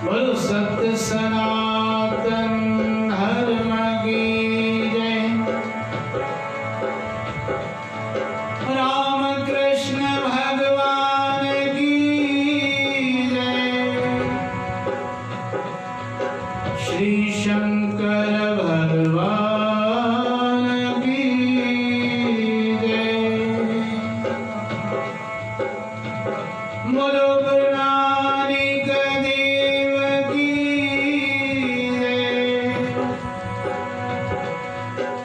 बोलो सत्य सनातन धर्म की जय। राम कृष्ण भगवान की जय। श्री शंकर भगवान की जय। बोलो गुरु नानक देव की जय।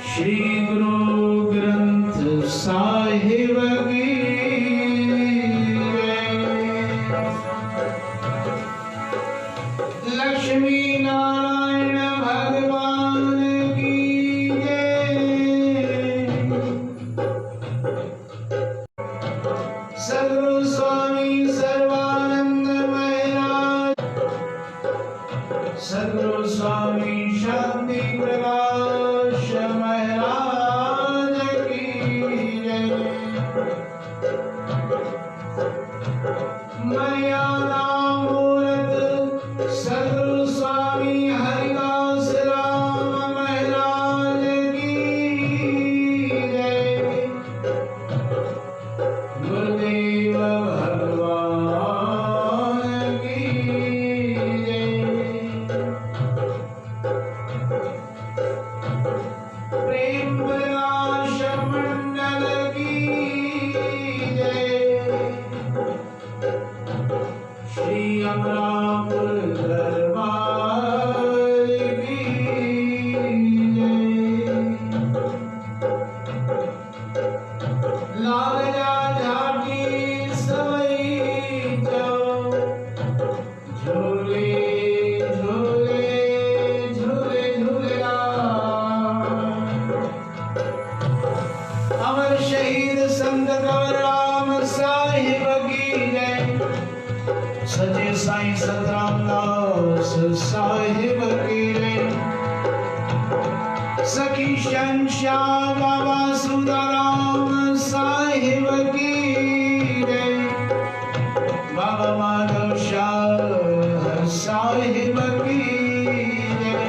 श्री गुरु ग्रंथ साहिब की जय। लक्ष्मी नारायण भगवान की जय। सद्गुरु स्वामी सर्वानंद महाराज, सद्गुरु स्वामी शांति प्रकाश महाराज की जय। मर्यादा मूर्त सद्गुरु स्वामी हरिदास राम महाराज की जय। गुरुदेव भगवान की जय। प्रेम प्रकाश मंडल की जय। श्री अमरापुर दरबार की जय। लाल झाटी सवई जाओ, झूले झूले झूले झूलेला। अमर शहीद संत कंवरराम साहिब की जय। सचे साईं सतराम दास साहिब की जय। सखी शंश्याम बाबा सुदाराम साहिब की जय। बाबा माधव शाह साहिब की जय।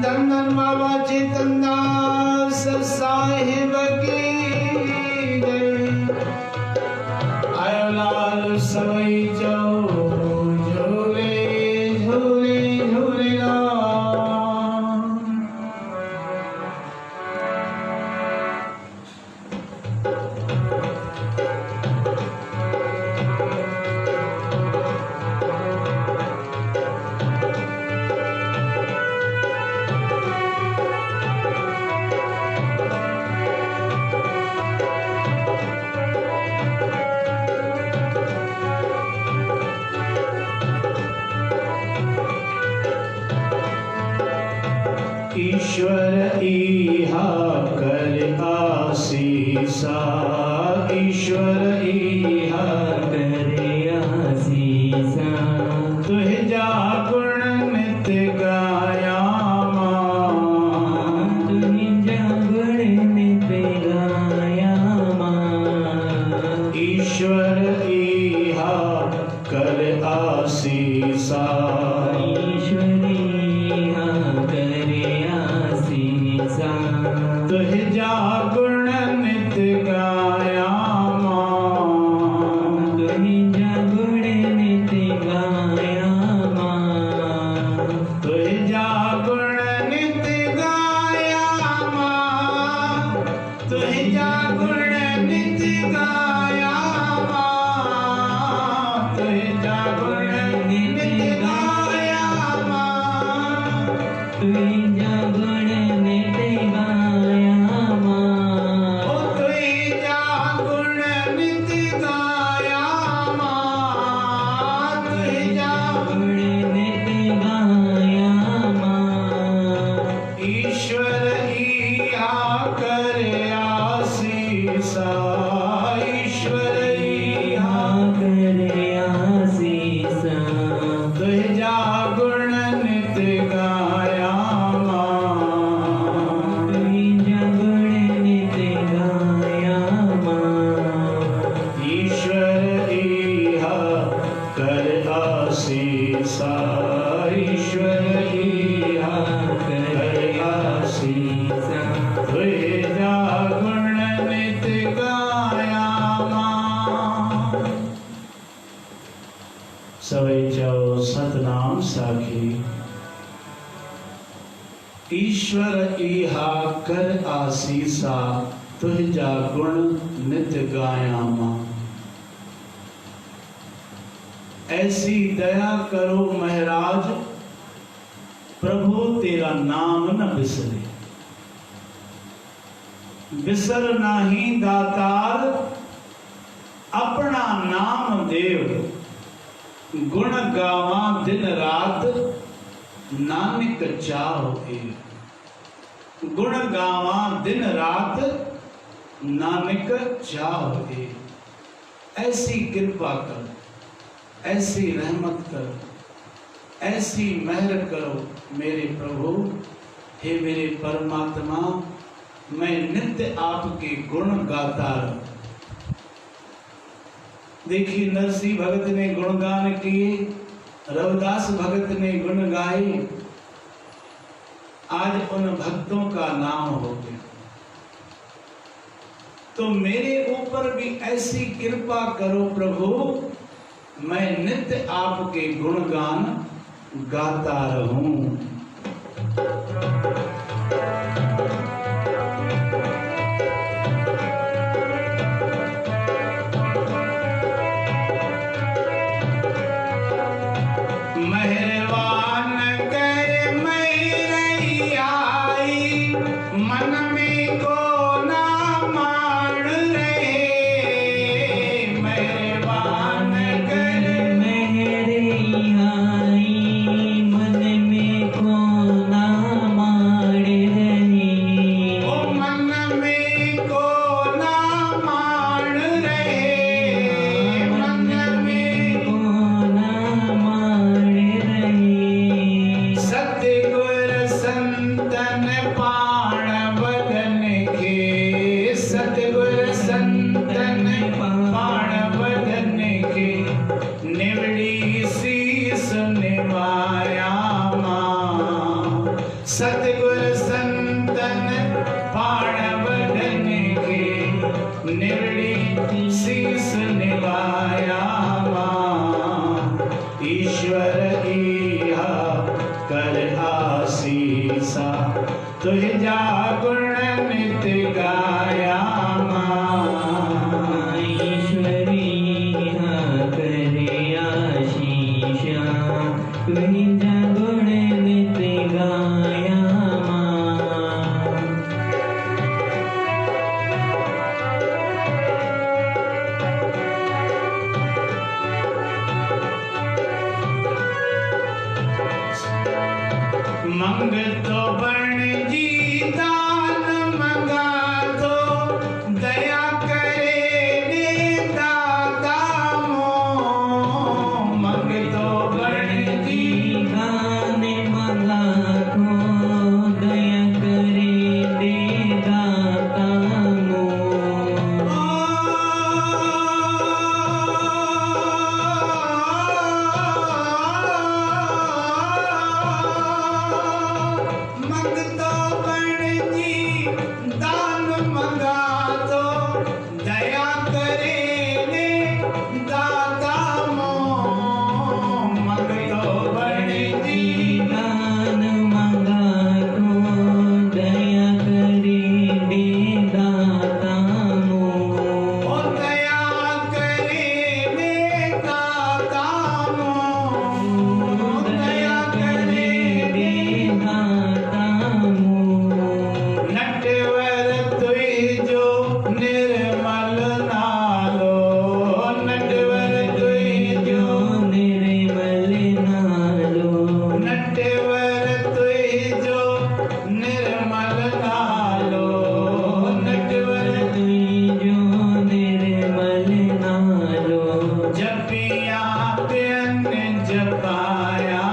धन बाबा चेतन दास साहिब की जय। आयो लाल सवई जाओ, झूले झूले झूलेला। ईश्वर इहा कर आसीसा, ईश्वर इहा कर आसीसा। तुझ जा गुण नित्य गाया मां। तुझ जा गुण नित्य गाया मां। ईश्वर इहा कर आसीसा, ईश्वरी कर आसीसा। तुझ जा गुण नित्य गाया मां। तुझ जा गुण नित्य गाया मां। तुझ जा गुण नित्य गाया मां। तुझ जा गुण नित्य गाया मां। तुझ जा गुण नित्य गाया मां। तुझ जा गुण नित्य गाया मां। ओ तुझ जा गुण नित्य गाया मां। तुझ जा गुण नित्य गाया मां। ईश्वर इहा कर आसीसा। कर आसीसा तुझा गुण नित गाया मां। ऐसी दया करो महराज प्रभु तेरा नाम न बिसरे। बिसर नाही दातार अपना नाम देव। गुण गावा दिन रात नानक चाहो एक। गुण गावा दिन रात नानक चाहो एक। ऐसी कृपा कर, ऐसी रहमत कर, ऐसी मेहर करो मेरे प्रभु। हे मेरे परमात्मा, मैं नित्य आपके गुण गाता रहूं। देखिए नरसिंह भगत ने गुणगान किए, रविदास भगत ने गुण गाए, आज उन भक्तों का नाम हो गया। तो मेरे ऊपर भी ऐसी कृपा करो प्रभु, मैं नित्य आपके गुणगान गाता रहूं। मेहरबान कर मेरी आई, मन में को ना मान रहे। मेहरबान कर मेरे आई मन में को ना मार रहे। ओ मन में को ना मान रहे। मन में को ना मार रहे। सतगुर संतन पाण बदन के। सतगुर संतन पाण बदन के। निवड़ी शीस निवाया मां। सतगुर संतन पाण बदन के। निवड़ी शीस निवाया मां। ईश्वर इहा कर आसीसा तुझा गुण नित गाया मां। ईश्वरी करे आशीषा तुझा गुण नित गाया मां। मंग तो बन जी दान मंगा तो दया करे ने दाता मों। मंग तो बन जी गान मंगा को दया करे दे दाता मों। मंगतो बन जी दान मंगा तो दया करे ने दाता मों। मंगतो बन जी दान मंगा को दया करे दे दाता मों। ओ दया करे ने दाता मों। दया करे दे दाता मों। नटवर तुझो निर्मल नालो। नटवर तुझो निर्मल नालो। नटवर तुझो निर्मल नालो। नटवर तुझो निर्मल नालो। जपिया प्यन जपाया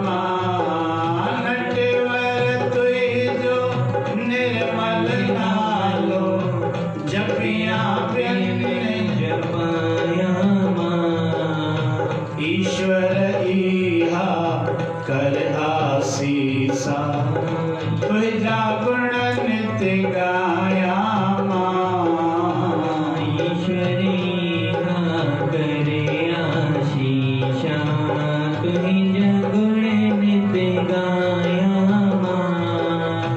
मां। नटवर तुझो निर्मल नालो। जपिया प्यन जपाया मां। ईश्वर इहा कर आसीसा तुझा गुण नित गाया मां। ईश्वरी करे आशीषा तुझा गुण नित गाया मां।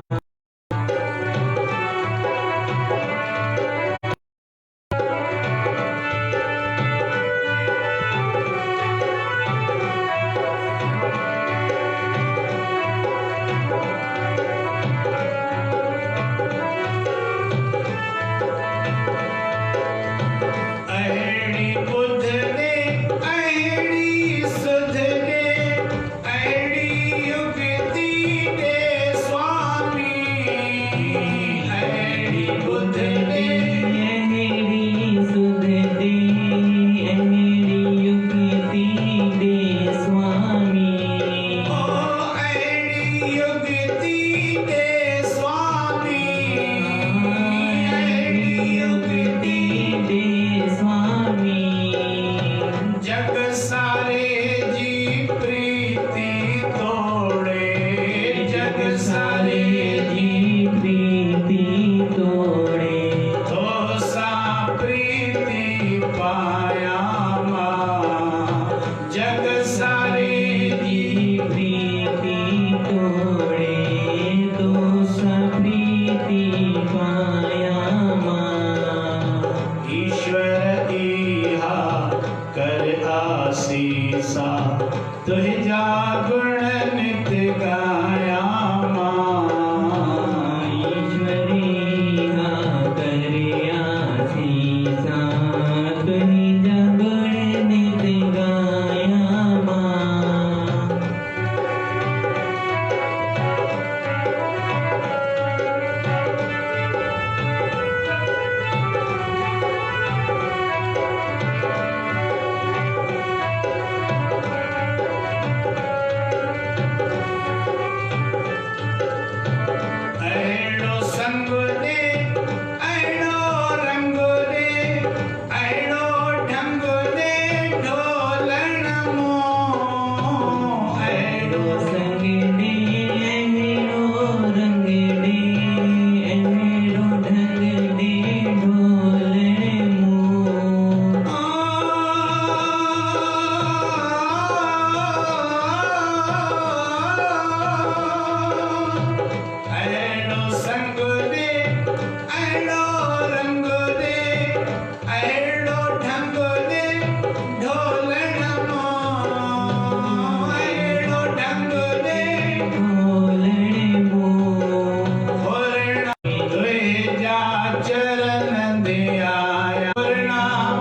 चरण ध्याया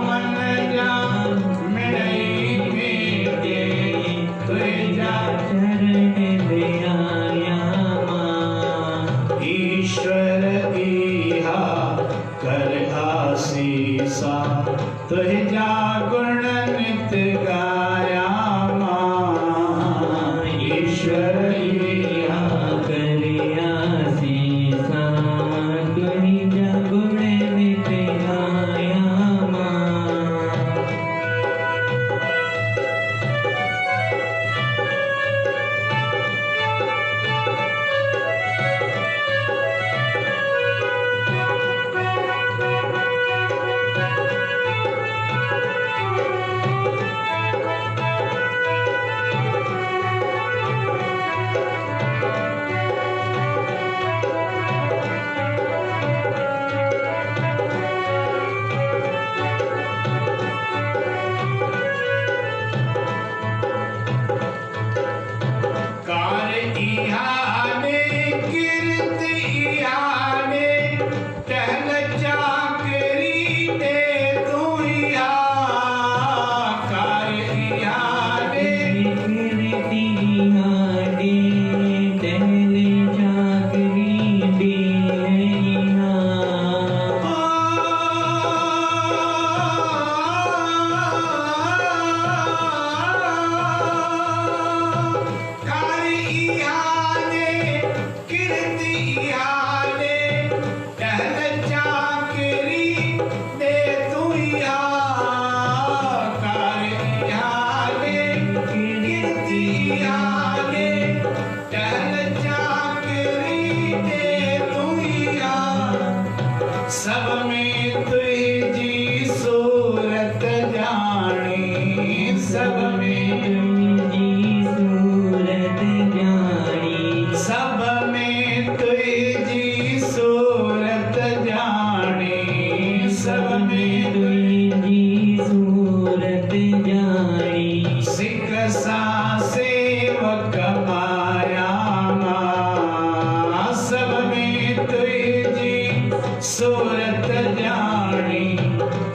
मन जा मिलई मेटे तुझा चरण ध्याया मां ईश्वर इहा कर आसीसा तुझा गुण नित गाया मां ईश्वर इहा कर आसीसा तुझा गुण नित गाया मां कार इहाने कीर्त इहाने टहल चाकरी दे तू इहा कार इहाने कीर्ति हाडे टहले चाकरी दे कार इहाने कीर्त इहाने टहल चाकरी दे तू इहा कार इहाने कीर्त इहाने टहल चाकरी दे तू इहा सब में तुझी सूरत जानी सब में सूरत जानी सब में तुझी सूरत जानी सब में तुझी सूरत जानी सिख सा सेवक आया मां सब में तुझी सूरत जानी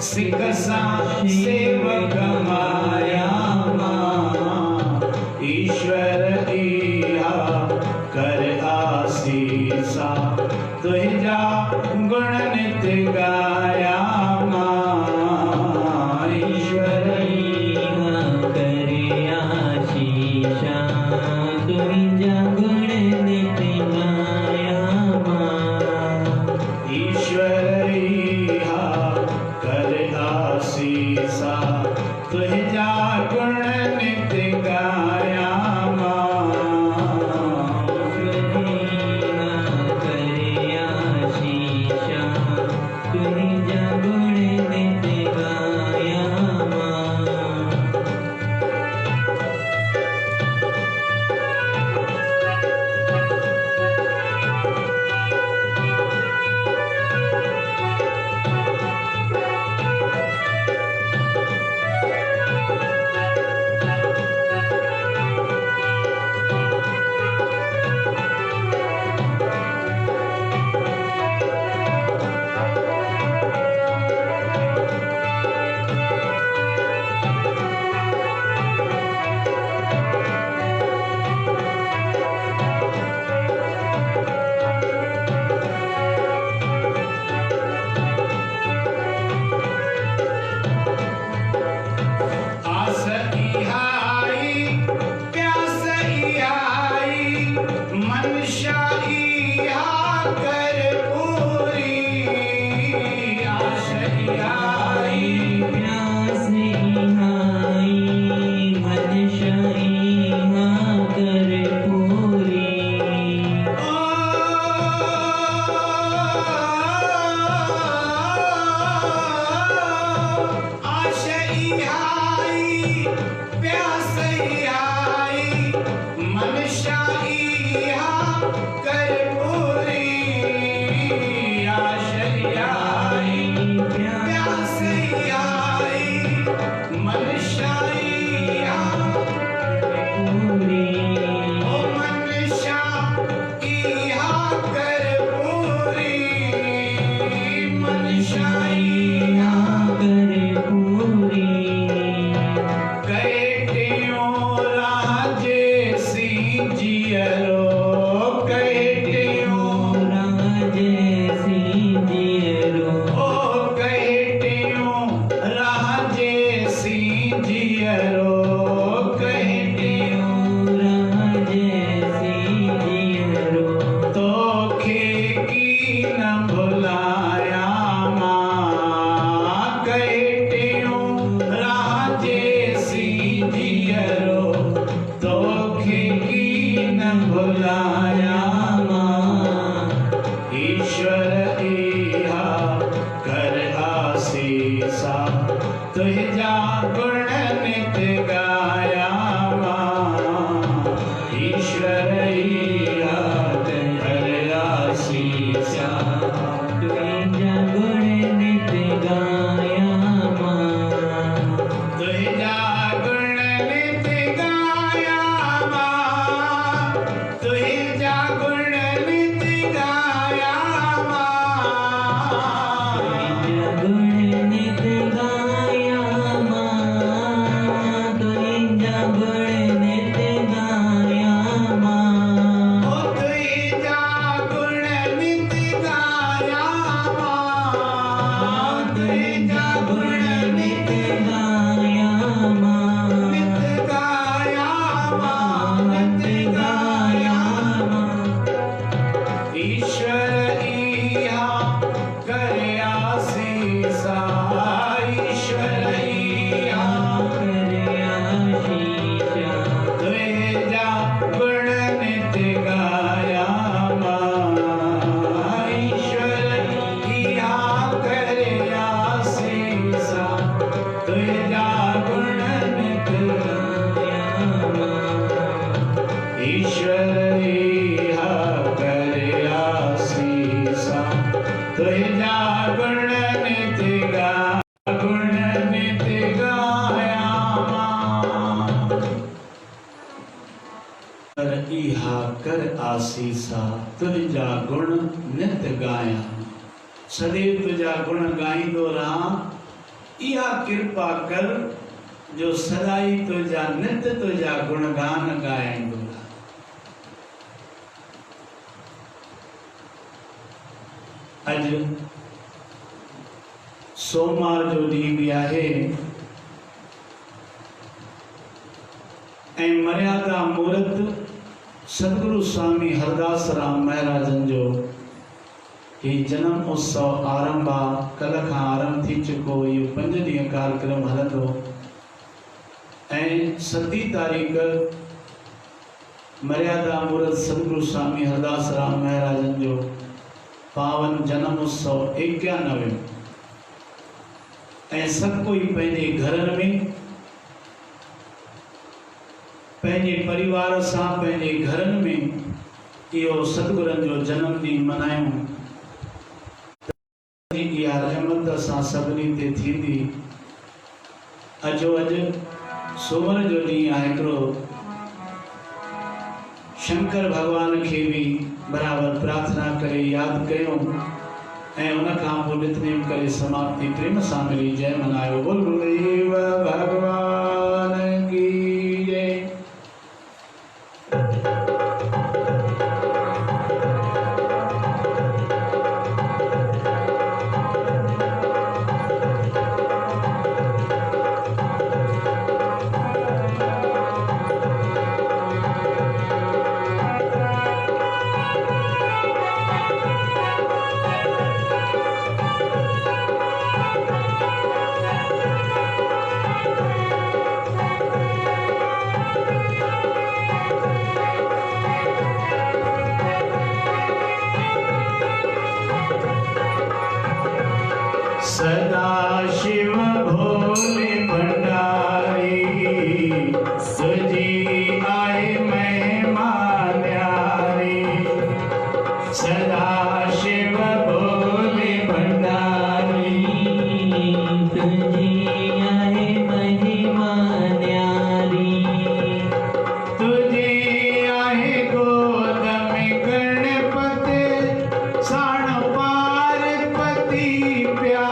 सिख सा सेवक आया मां ईश्वर इहा कर आसीसा तुझा गुण नित गाया मां ईश्वर कर आशीषा तुझा गुण नित गाया मां ईश्वर इहा कर आसीसा तुझा गुण नित गाया मां कर आशीषा तुझा गुण नित गाया मां ईशाइया करे पूरी कैटियों राजे सी जियरो कैटियों राजे सिंजियरो ओ कैटियों राजे सी जियरो कैटियों राजे सिंजियरो तो की न भुलाया माँ कैटियों राजे सी जियरो तो की न भुलाया माँ ईश्वर इहा कर आसीसा तुझा गुण नित गाया माँ ईश्वर इहा कर आसीसा तुझा गुण नित गाया माँ तुझा गुण नित गाया माँ तुझा गुण नित गाया माँ तुझा गुण नित गाया माँ तुझा गुण नित गाया माँ ओ तुझा गुण नित गाया माँ तुझा गुण नित गाया माँ नित गाया माँ नित गाया ईश्वर इहा करे आसीसा ईश्वर इहा तुझा गुण नित गाया माँ ईश्वर इहा करे आसीसा तुझा गुण नित ईश्वर इहा करे आसीसा तुझा गुण नित गाया गुण नित गाया माँ कर इहा कर आसीसा तुझा गुण नित गाया सदैव तुझा गुण गाईंदो रहा इहा कृपा कर जो सदाई तुझा नित तुझा गुणगान गाईंदो रहा अज सोमवार जो ॾींहुं बि आहे ऐं मर्यादा मूर्त सदगुरु स्वामी हरदास राम महाराजन जो ही जन्म उत्सव आरंभ आहे कल खां आरंभ थी चुको इहो 5 ॾींहं कार्यक्रम हलंदो ऐं 7 तारीख़ मर्यादा मूर्त सदगुरु स्वामी हरदास राम महाराजन जो पावन जन्म उत्सव 91 ऐं सभु कोई पंहिंजे घरनि में पंहिंजे परिवार सां पंहिंजे घरनि में इहो सतगुरनि जो जन्म ॾींहुं मल्हायूं इहा रहमत सां सभिनी ते थींदी अॼु सूमर जो ॾींहुं आहे हिकिड़ो शंकर भगवान खे बि बराबरि प्रार्थना करे यादि कयूं ऐं उन खां पोइ नितनेम करे समाप्ति प्रेम सां मिली जय मनायो बोल गुरुदेव भगवान की जय सदा शिव भोले भंडारी तुझी आए महिमा न्यारी सदा शिव भोले भंडारी तुझी आए महिमा न्यारी तुझे आहे गोद में गणपति साण पार्वती प्यारी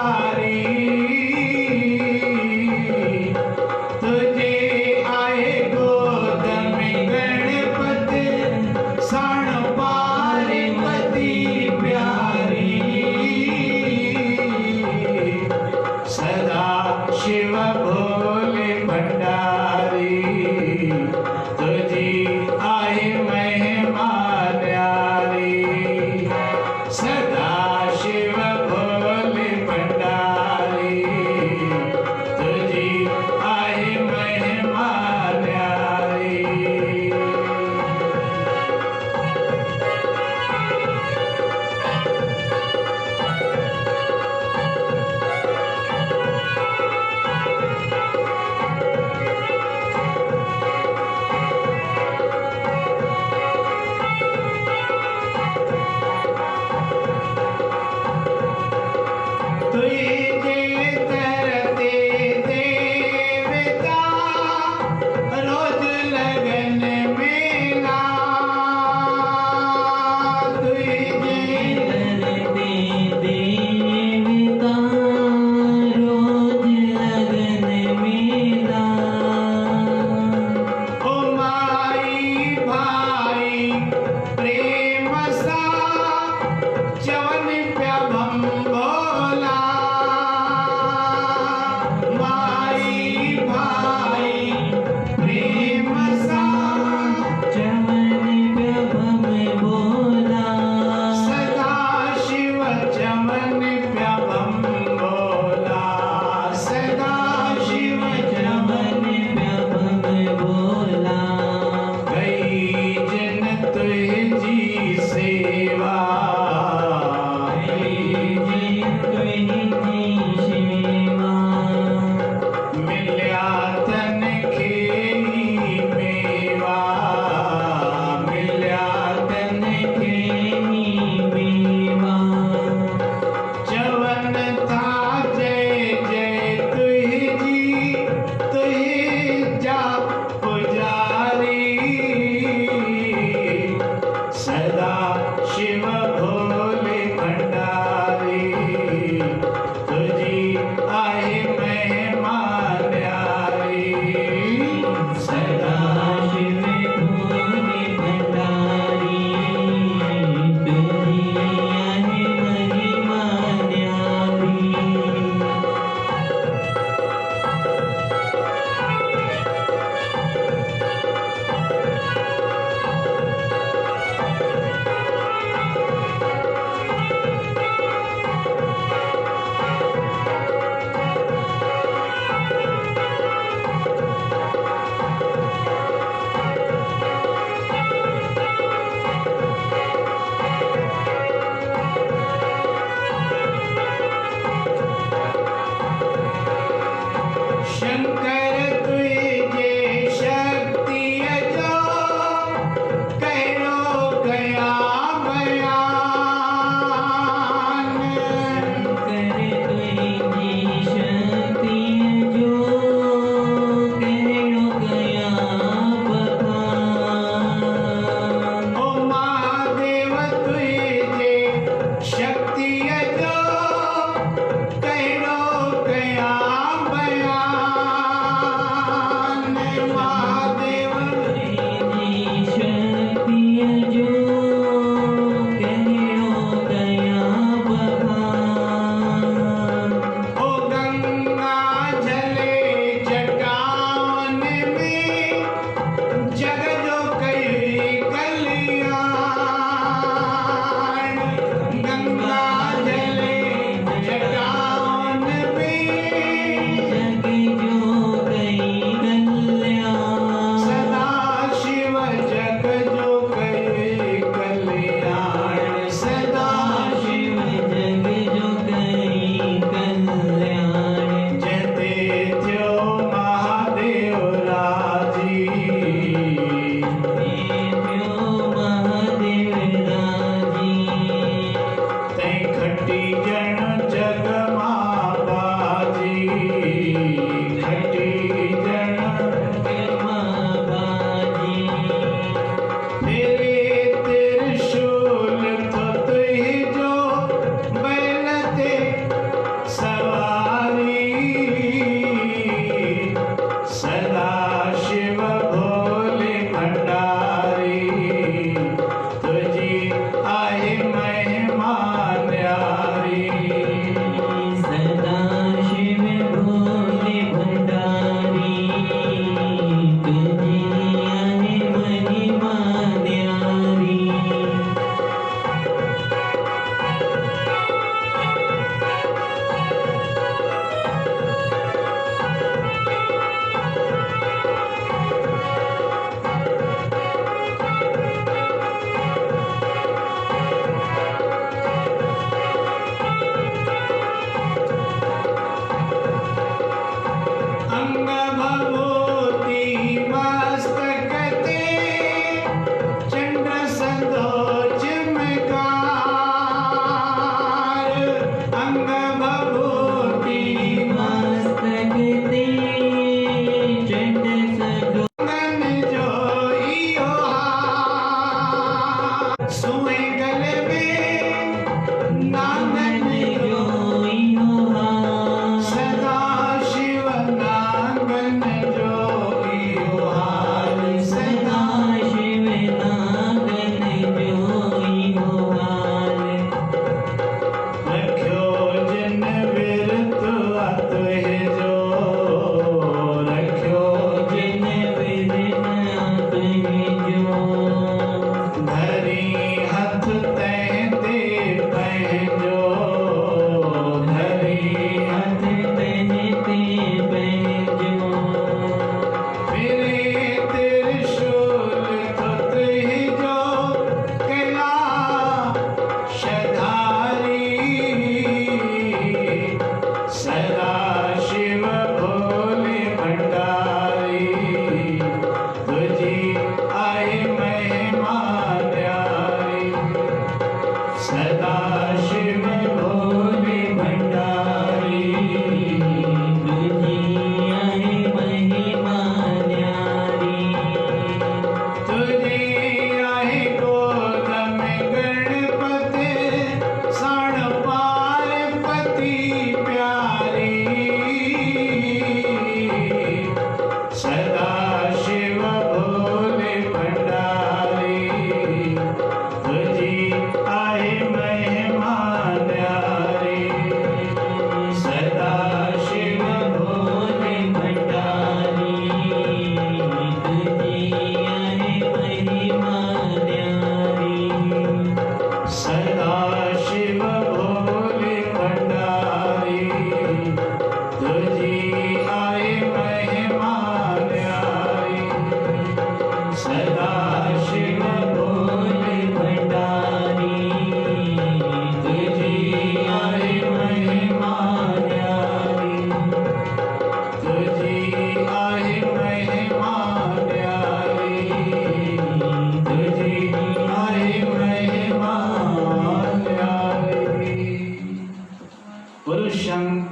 तुझे तरते देवता रोज लगन मेला तुझे करते देवता रोज लगन मेला ओ माई भाई प्रेम सा चवन प्यभम भोला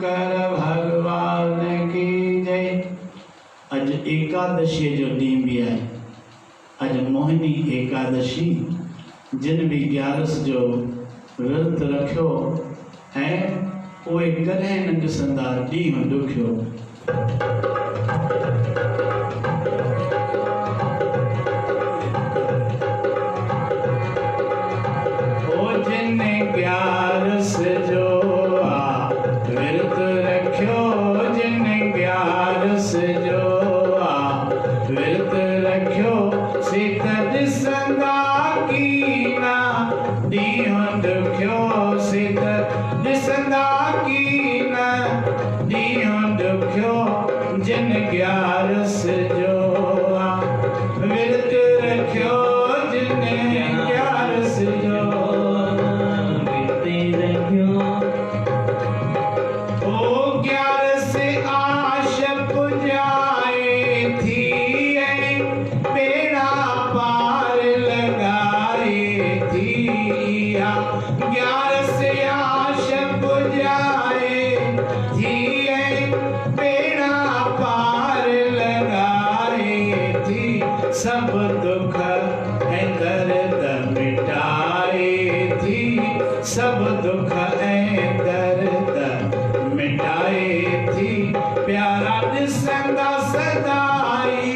शंकर भगवान की जय। अज एकादशी जो ॾींहुं बि आहे। अज मोहिनी एकादशी जिन भी 11 जो विर्त रखियो ऐं उहे कॾहिं न ॾिसंदा ॾींहुं ॾुखियो। ओ जिन 11 जो विर्त रखियो, जिन 11 जो विर्त रखियो, से त ॾिसंदा कीना ॾींहुं ॾुखियो, से त ॾिसंदा कीना ॾींहुं ॾुखियो। जिन 11 जो विर्त रखियो, जिन 11 जो विर्त रखियो। ओ 11 आश पुजाए थी, बेड़ा पार लगाए थी। 11 आश पुजाए थी, बेड़ा पार लगाए थी। सब दुख ऐं दर्द मिटाए थी, सब दुख ऐं दर्द मिटाए थी। प्यारा ॾिसंदा सदाई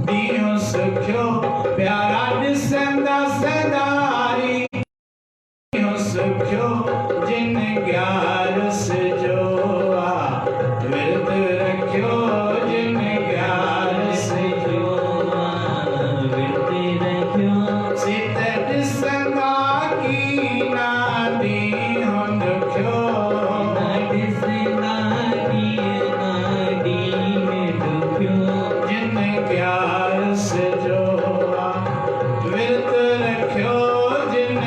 ॾींहुं सुखियो, प्यारा ॾिसंदा सदाई ॾींहुं सुखियो। जिन 11 जो विर्त रखियो, जिन 11 जो विर्त रखियो। से त ॾिसंदा कीना ॾींहुं ॾुखियो। ॾिसंदा कीना ॾींहुं ॾुखियो। जिन 11 जो विर्त रखियो, जिन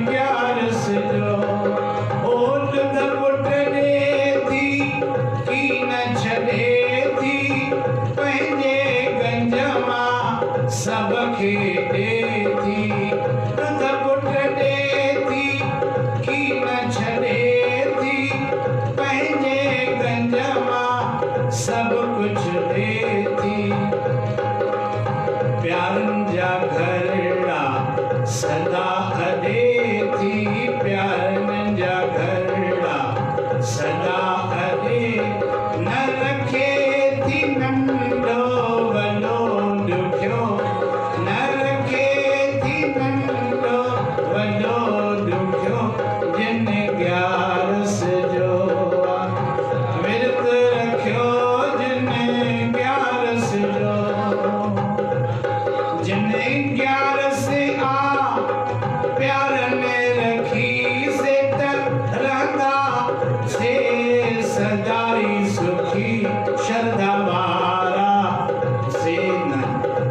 11 जो ओट द पुट ॾे थी की न छॾे थी, पंहिंजे गंज मां सभ खे ॾे थी। द पुट ॾे थी की न छॾे थी, पंहिंजे गंज मां सब कुछ ॾे थी। प्यारनि जा घरड़ा सदा अॾे थी, प्यारनि जा घरड़ा सदा अॾे। न रखे थी नंढो वॾो ॾुखियो, न रखे थी नंढो वॾो ॾुखियो। जिन 11 जो विर्त रखियो, जिन 11 जो जिन 11 प्यार में रखी, से त रहंदा से सदाई सुखी। श्रद्धा वारा से न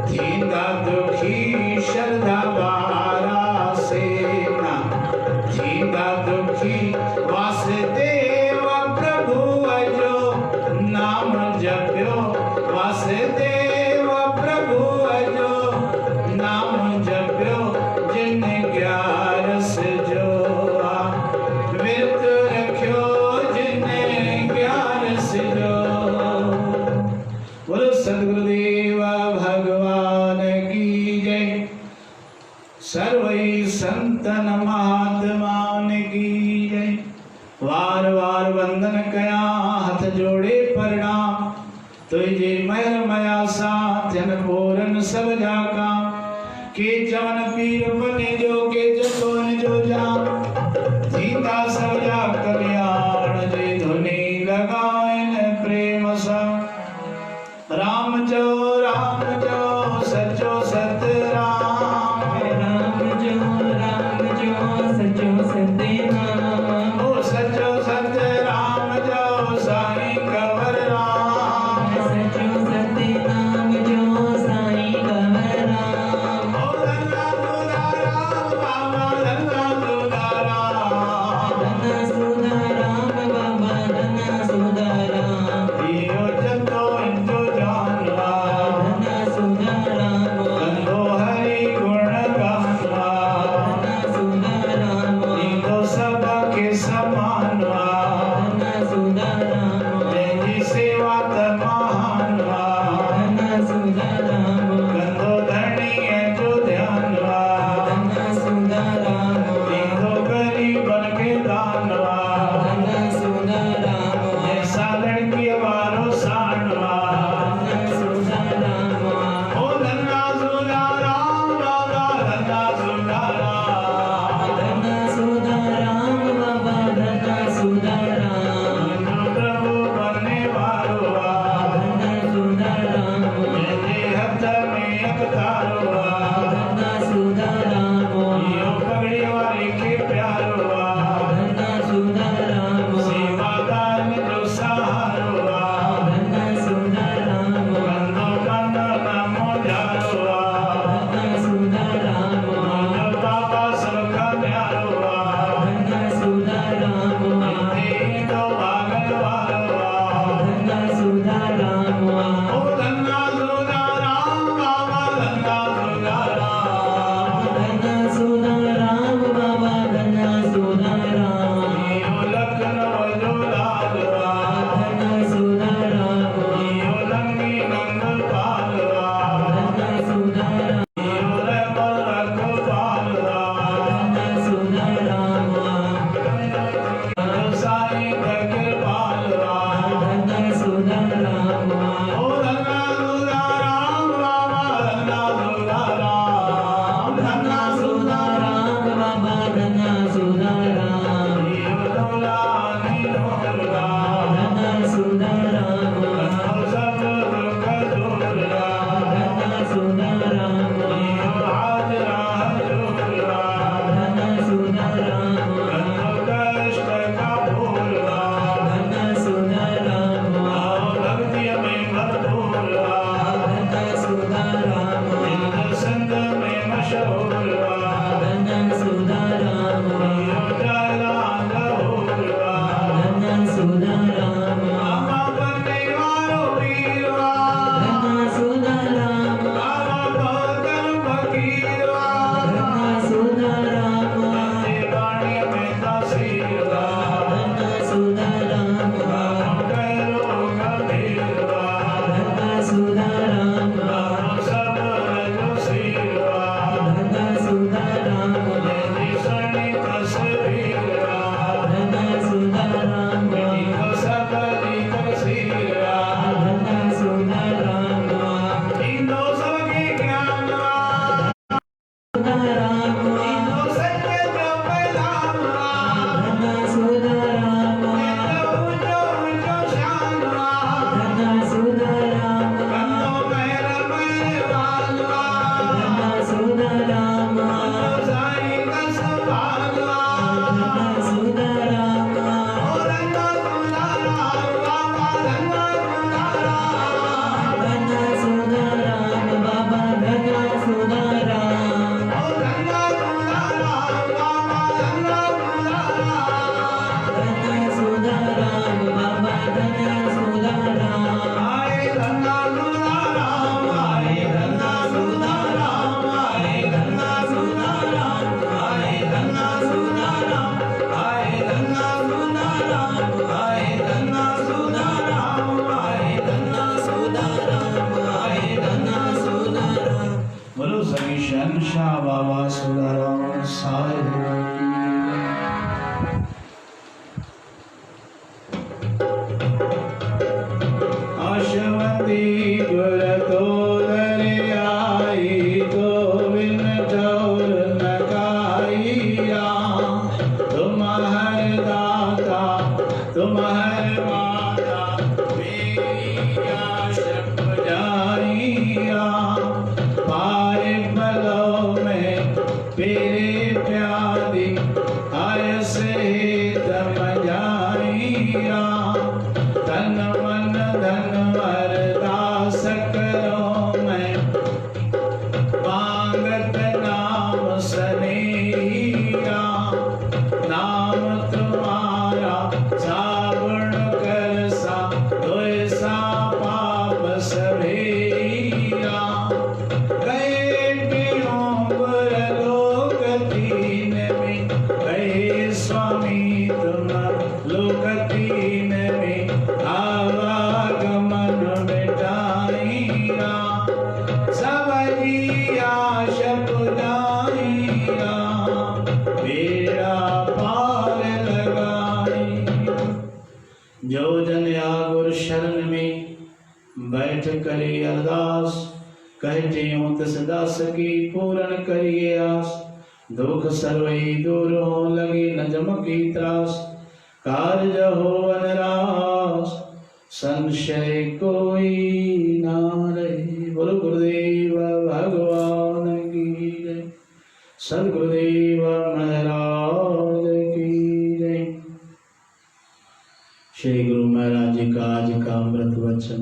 थींदा दुखी, श्रद्धा वारा से न थींदा दुखी। वासुदेव प्रभुअ जो नाम जपियो, वासुदेव प्रभुअ जो नाम जपियो। जिन 11 जो विर्त रखियो, जिन 11 जो। बोलो सद्गुरुदेव भगवान की जय। सर्वै संतन महात्मान की जय। वार वार वंदन कया, हथ जोड़े प्रणाम। तुझे महर मया सा थियन पूरन सब जा काम। के चवन पीर बने जो, के जतोन जो जान, थींदा सब जा कल्याण। जे धुनी लगाइन प्रेम सा, राम जो सचो सत राम। राम जो सचो सतनाम। ओ सचो सत राम जो साईं कंवर राम। सचो सतनाम जो साईं कंवर राम। ओ धन्ना सुधा राम बाबा, धन्ना सुधा राम। धन्ना सुधा राम बाबा, धन्ना सुधा ज्योति गुर तो आई तो बिन ठौर न काई राम। तुम हर दाता तुम हर माता मेरी आश पुजाई राम। पाए भलों में पेरे प्यादी आय से तम जाई राम। धन मन धन वरदास करो मैं मांगत नाम सनेही राम। नाम तुम्हारा सावण कर सा धोए सा पाप सभे राम। गए पियों गुर लोक तीन में गए स्वामी तुम लोक तीन में आवागमन मिटाई राम। सब जी आश पुजाई राम। बेड़ा पार लगाई। जो जन आगुर शरण में बैठ करे अरदास कहते हो तिस दास की पूर्ण करिए आस। दुख सर्वई दूर हो लगे न जमकी त्रास। कार्य हो अनरास संशय कोई ना रहे। बोलो गुरुदेव भगवान की जय। सदगुरुदेव महाराज की जय। श्री गुरु महाराज जी का आज का अमृत वचन।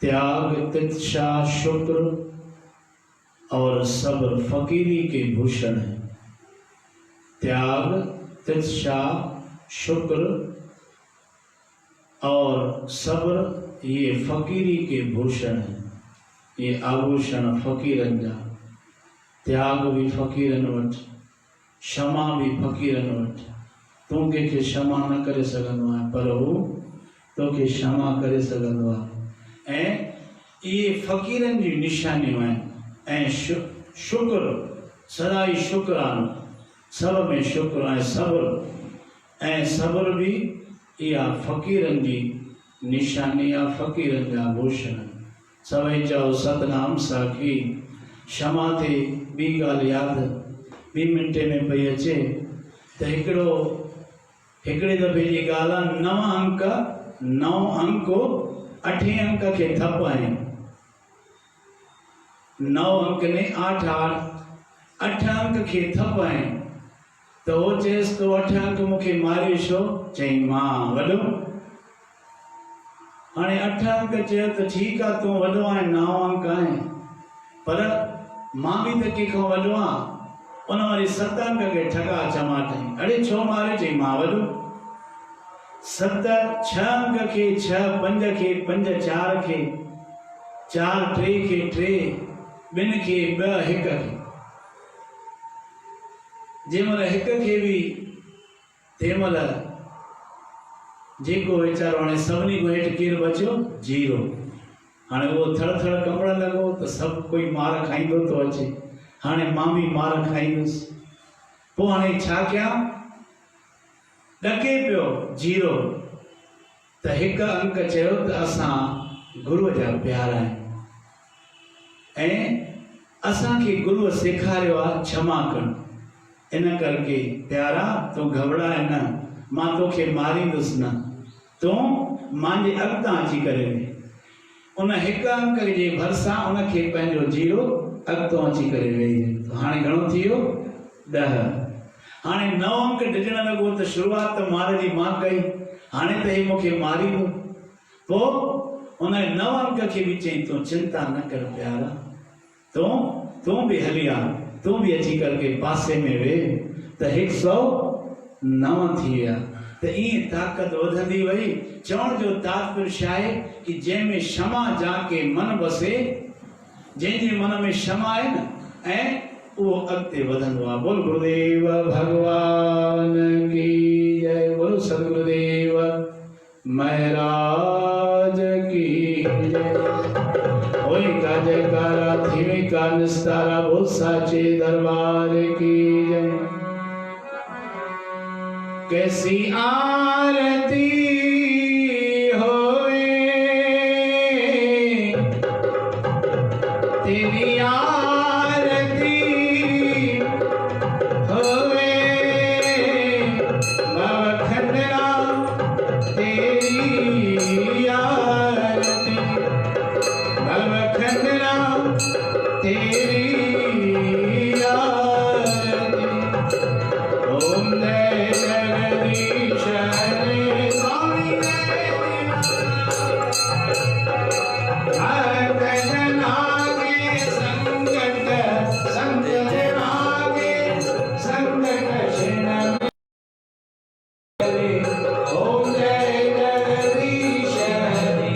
त्याग तितिक्षा शुक्र और सब्र फकीरी के भूषण है। त्याग तितिक्षा शुक्र और सब्र ये फकीरी के भूषण है। ये आभूषण फकीरन जा। त्याग भी फकीरन वट, क्षमा भी फकीरन वट। तू के क्षमा न करे सघंदो आहे पर हू तोखे क्षमा करे सघंदो आहे। ऐं ये फकीरन जी निशानियूं आहिनि। ऐं शुक्र सदाई शुक्रानो सब में शुक्र ऐं सब्र। ऐं सब्र भी इहा फ़क़ीरनि जी निशानी आहे, फ़क़ीरनि जा भूषण। सभई चओ सतनाम साखी। क्षमा ते ॿी ॻाल्हि यादि 2 मिंटे में पई अचे त हिकिड़े दफ़े जी ॻाल्हि आहे। 9 अंक 8 अंक के थप आहिनि। 9 अंक ने 8 अंक के थप आहिनि। तो वो चेस तो 8 अंक मुखे मारियो छो? चई मां वॾो। हाणे 8 अंक चयो त ठीकु आहे, तूं वॾो आहे, 9 अंक आहे, पर मां बि त कंहिंखां वॾो आहियां। उन वरी 7 अंक के ठका चमाटई। अड़े छो मारियो? चई मां वॾो। 7 6 अंक के 6, 5 के 5, 4 के 4, 3 के 3, 2 के 2, 1 के। जंहिंमहिल 1 खे बि तंहिंमहिल जेको वीचारो हाणे सभिनी खां हेठि केरु बचियो? 0। हाणे उहो थड़ थड़ कंबण लॻो त सभु कोई मार खाईंदो थो अचे। हाणे मां बि मार खाईंदुसि। पोइ हाणे छा कयां? ॾके पियो 0 त 1 अंक चयो त असां गुरूअ जा प्यारा आहियूं ऐं असांखे गुरूअ सेखारियो आहे क्षमा करणु। इन करके प्यारा तूं घबराए न, मां तोखे मारींदुसि न, तूं मांजे अॻितां अची करे वेह। उन 1 अंक जे भरिसां उनखे पंहिंजो 0 अॻितो अची करे वेही। हाणे घणो थी वियो? 10। हाणे 9 अंक डिॼण लॻो त शुरूआत त मार जी मां कई। हाणे त हे मूंखे मारींदो। पोइ उन 9 अंक खे बि चई तूं चिंता न कर प्यारा, तूं बि हली आ, तूं भी अची करके पासे में वे। त 109 थी विया। त ईअं ताक़त वधंदी वई। चवण जो तात्पर्य छा आहे कि जंहिंमें क्षमा जाके मन बसे, जंहिंजे मन में क्षमा आहे न, ऐं उहो अॻिते वधंदो आहे। बोल गुरुदेव भगवान की जय। बोलो सदगुरुदेव महाराज की जय। होई का जयकारा, थीवे का निस्तारा, बोल साचे दरबार की जय। कैसी आरती होए आरती भवखंड राम तेरी आरती ओम जय जगदीश हरे स्वामी भक्त जना के संकट संत जना के संकट क्षण ओम जय जगदीश हरे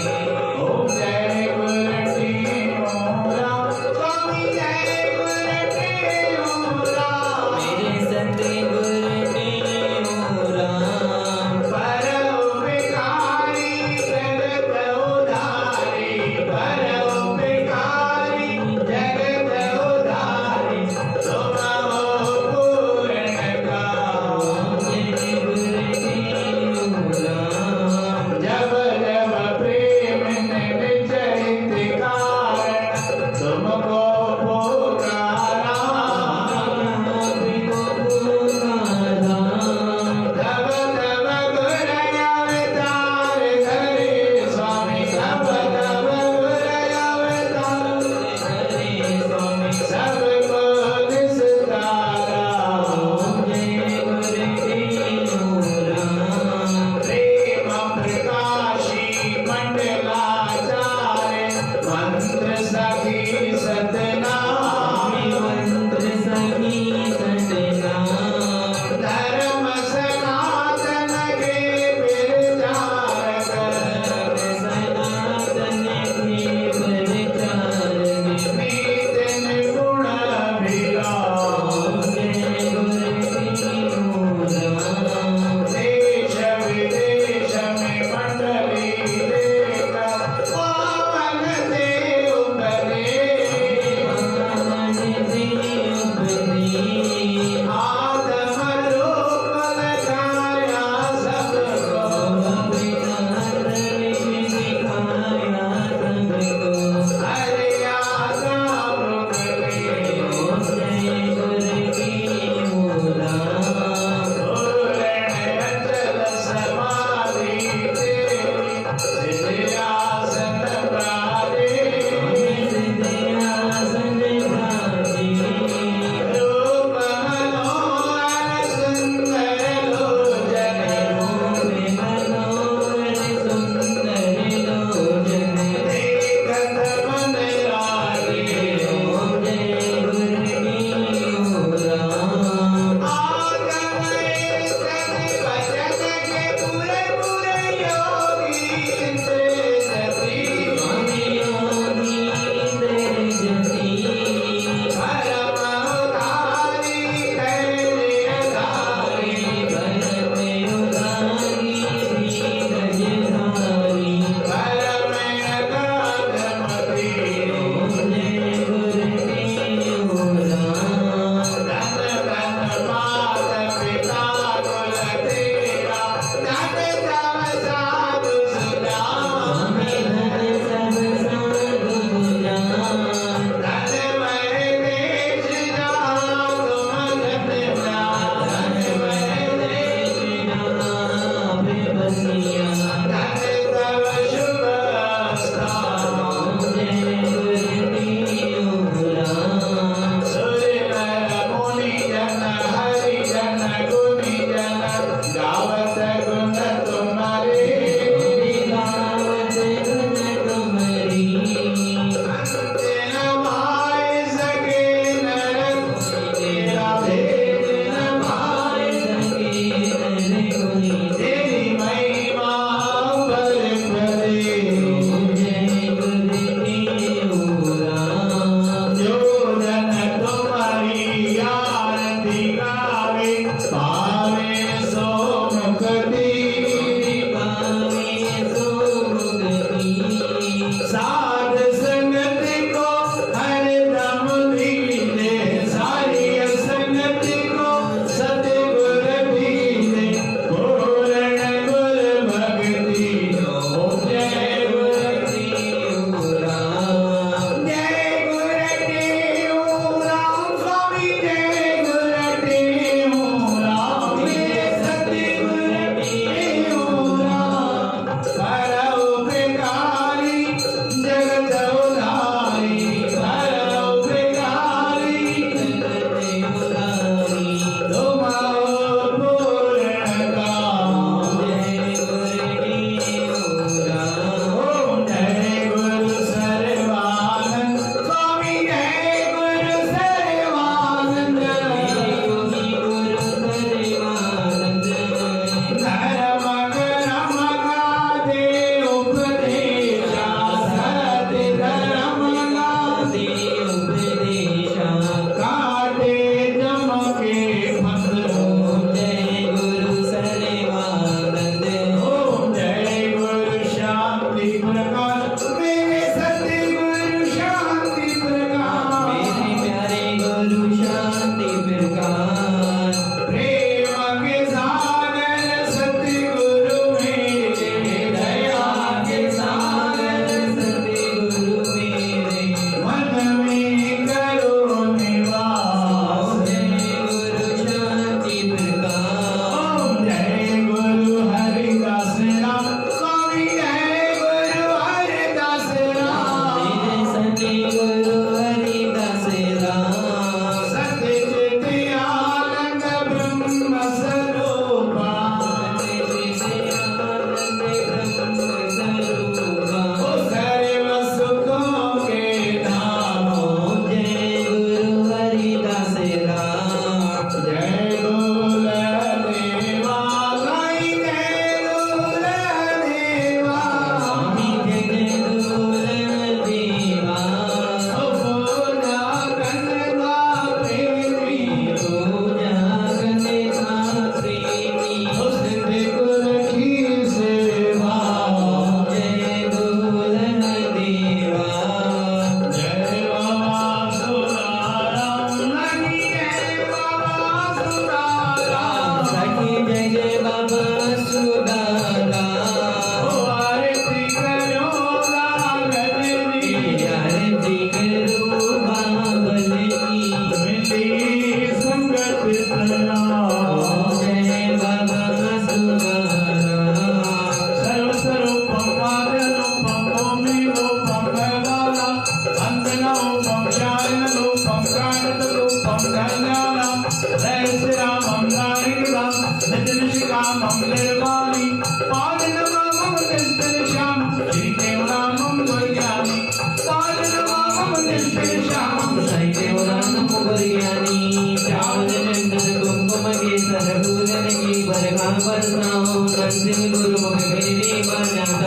ओम जय गुरुदेव मोरा स्वामी जय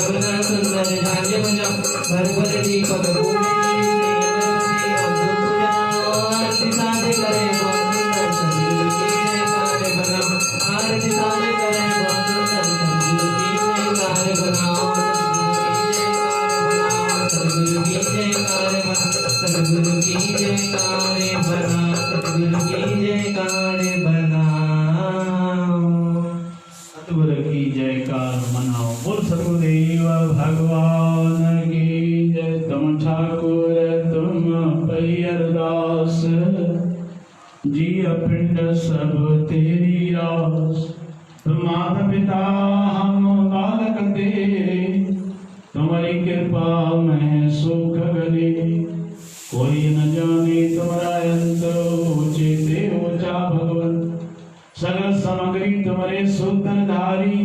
सुंदर सुंदर झांझ बजाओ भर भर दीपक भूमि से आरती साधे करे बहुत सुंदर सदगुरु की जयकार बनाओ आरती साधे करे बहुत सुंदर सदगुरु की जयकार बनाओ सदगुरु की जयकार बनाओ सदगुरु की जयकार बनाओ सदगुरु की जयकार बनाओ सतगुरु की जयकार मनाओ। बोल सतगुरुदेव भगवान की जय। तुम ठाकुर तुम पै अरदास, जी पिंड सब तेरी रास। तुम माता पिता हम बालक तेरे, तुम्हारी कृपा में सुख गले। कोई न जाने तुम्हारा अंत, चेते ऊंचा भगवन। सगल सामग्री तुम्हारे सूत्रधारी,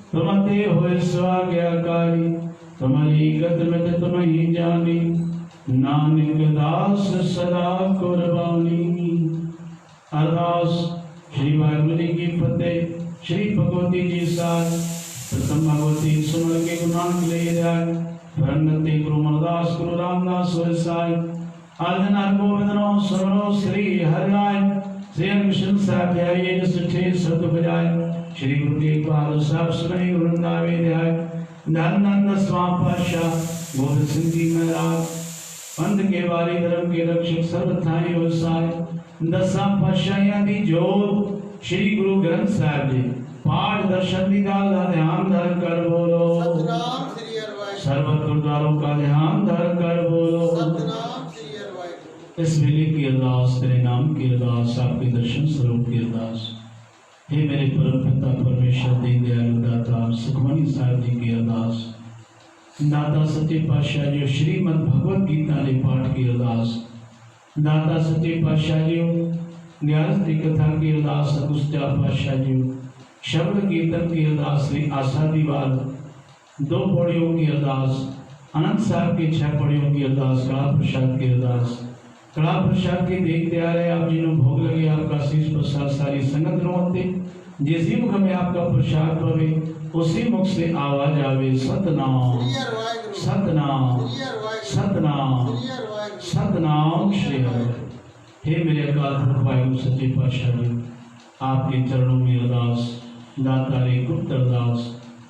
तुम ते हो स्वाज्ञाकारी। तुम्हारी गत में तुम ही जानी, नानक दास सदा कुर्बानी। अरदास श्री वाहिगुरु जी की फतेह। श्री भगवती जी साथ प्रथम भगवती सुमन के गुरु नानक ले जाए। प्रणति गुरु मरदास गुरु रामदास वैसाय। आर्धना गोविंदनो स्वरो श्री हरिराय। श्री कृष्ण साहब आइए सुठे सत बजाय। श्री गुरु के पाद साहब सुने वृंदावे ध्याय। धननंद स्वामी पातशाह गोविंद सिंह जी महाराज, पंथ के वारी धर्म के रक्षक सर्वथाई व्यवसाय। दसा पातशाह दी जोत श्री गुरु ग्रंथ साहिब जी। पाठ दर्शन दीदार का ध्यान धर कर बोलो सतनाम श्री अरवाई। सर्व गुरुद्वारों का ध्यान धर कर बोलो सतनाम श्री अरवाई। इस वेले की अरदास, तेरे नाम की अरदास, आपके दर्शन स्वरूप की अरदास। हे मेरे परम पिता परमेश्वर दीन दयालु दाता सुखमनी साहब जी की अरदास। दाता सच्चे पातशाह जी श्रीमद् भगवत गीता ने पाठ की अरदास। दाता सच्चे पातशाह जी ज्ञान की कथा की अरदास। अगुस्त्या पातशाह जी शब्द कीर्तन की अरदास। श्री आशा दीवार 2 पौड़ियों की अरदास। अनंत साहब की 6 पौड़ियों की अरदास। कड़ा प्रसाद की अरदास। कड़ा प्रसाद के देखते आ रहे आप जिन्हों भोग लगे, आपका शीश प्रसाद सारी संगत रोते। जिस ही मुख में आपका प्रसाद पवे, उसी मुख से आवाज आवे सतनाम सतनाम सतनाम सतनाम श्री हरि। हे मेरे अकाल पुरख वाहिगुरु सच्चे पातशाह जी, आपके चरणों में अरदास। दाता रे गुप्त अरदास।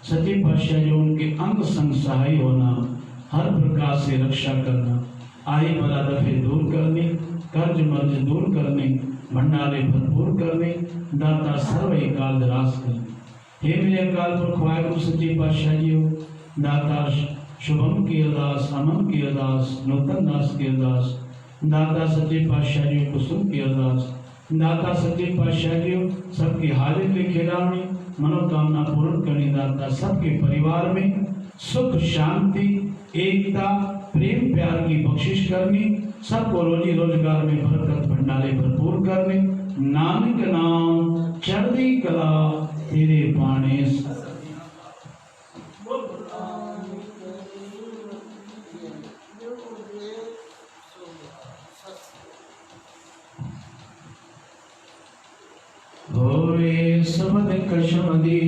सच्चे पातशाह जी उनके अंग संग सहाय होना, हर प्रकार से रक्षा करना, आए बला दफे दूर करने, कर्ज मर्ज दूर करने, भंडारे भरपूर करने, दाता सर्व काल रास करने। हे मेरे अकाल पुरख वाहिगुरु सच्चे पातशाह जी, दाता शुभम की अरदास, अमन की अरदास, नूतन दास की अरदास। दाता सच्चे पातशाह जी कुसुम की अरदास। दाता सच्चे पातशाह जी सबकी हाजिर के खिलावनी, मनोकामना पूर्ण करनी। दाता सबके परिवार में सुख शांति एकता प्रेम प्यार की बख्शिश करनी, सबको रोजी रोजगार में बरकत भंडारे भरपूर करने। नानक नाम चढ़दी कला तेरे पाने। होवे सबद कशमदी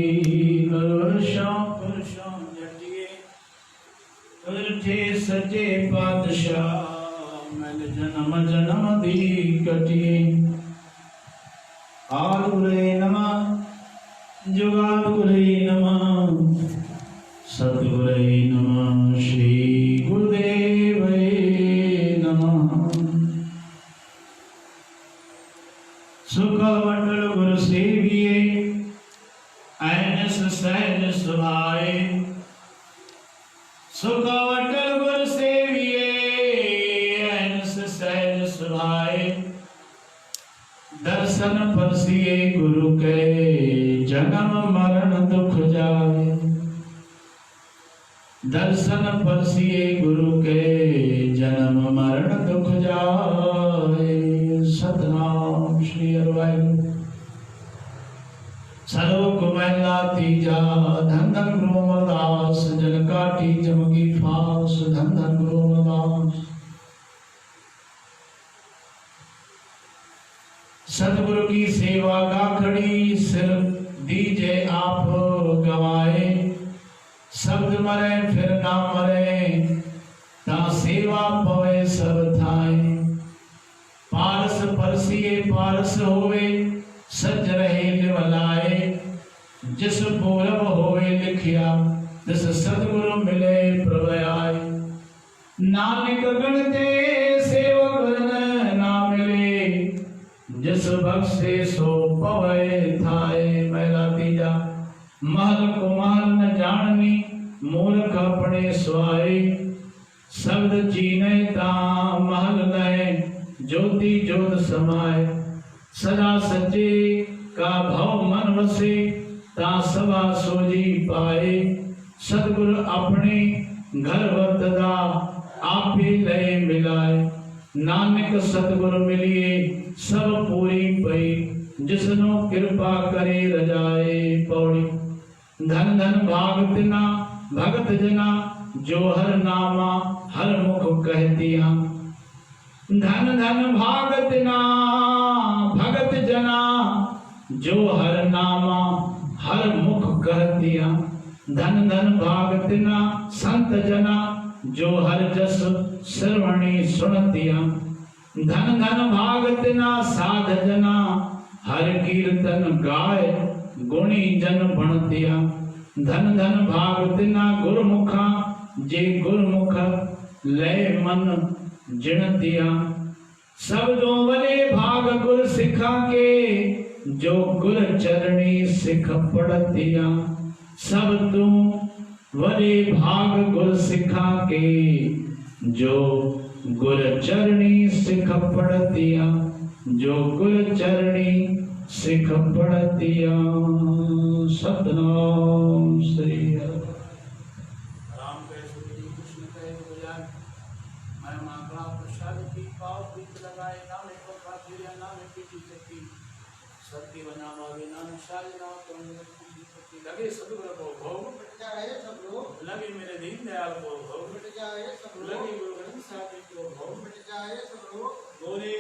करुषां पुरुषां जटिए। तुझे सच्चे पातशाह मैल जन्म जन्म दी कटिए। आलुरे नमः जुगालुरे नमः सतगुरे नमः श्री गुरुदेवे नमः। सुख मंडल गुरु सेविये ऐनस सहज सुभाए। सुख मंडल गुरु सेविये ऐनस सहज सुभाए। दर्शन परसिए गुरु के जन्म मरण दुख जाए। दर्शन परसिए गुरु के जन्म मरण दुख जाए। सतनाम श्री हरि। सलोक महिला तीजा धन धन गुरु अमरदास। जन काटी जमगी फास धन धन गुरु अमरदास। सतगुरु की सेवा गाखड़ी सिर दीजे आप गवाए। शब्द मरे फिर ना मरे ता सेवा पवे सब थाए पारस परसिए पारस होवे सज रहे लिवलाए जिस पूरब होवे लिखिया तिस सतगुरु मिले प्रभयाय नानक गणते सेवक ना मिले जिस बख्शे सो पवे थाए। मेरा तीजा महल को महल न जाननी मूर्ख अपने स्वाए शब्द चीने ता महल नए ज्योति ज्योत समाए सदा सच्चे का भाव मन वसे ता सवा सोजी पाए सतगुरु अपने घर वर्तदा आपे लय मिलाए नानक सतगुरु मिलिए सब पूरी पई जिसनो कृपा करे रजाए। पौड़ी धन धन भाग तिना भगत जना जो हर नामा हर मुख कह दिया धन धन भाग तिना भगत जना जो हर नामा हर मुख कह दिया धन धन भाग तिना संत जना जो हर जस श्रवणी सुन दिया धन धन भाग तिना साध जना हर कीर्तन गाय गुणी जन बन दिया धन धन भाग तिना गुरमुखा जे गुरमुख लय मन जिण दिया शब्दों वाले भाग गुर सिखा के जो गुर चरणी सिख पढ़ दिया सब तू वरे भाग गुर सिखा के जो गुर चरणी सिख पढ़ दिया जो गुर चरणी सिख पढ़ दिया। सतनाम श्री राम कहे सुखी कृष्ण कहे गोजान मैं मांगला प्रसाद की पाव प्रीत लगाए नाम एक बात नाम एक की शक्ति सत्य बना मावे नाम शाल नाम तो लगे सतगुरु को भोग मिट जाए सब रोग लगे मेरे दीन दयाल को भोग मिट जाए सब लगे रोग गुरु ग्रंथ साहिब को भोग मिट जाए सब रोग बोले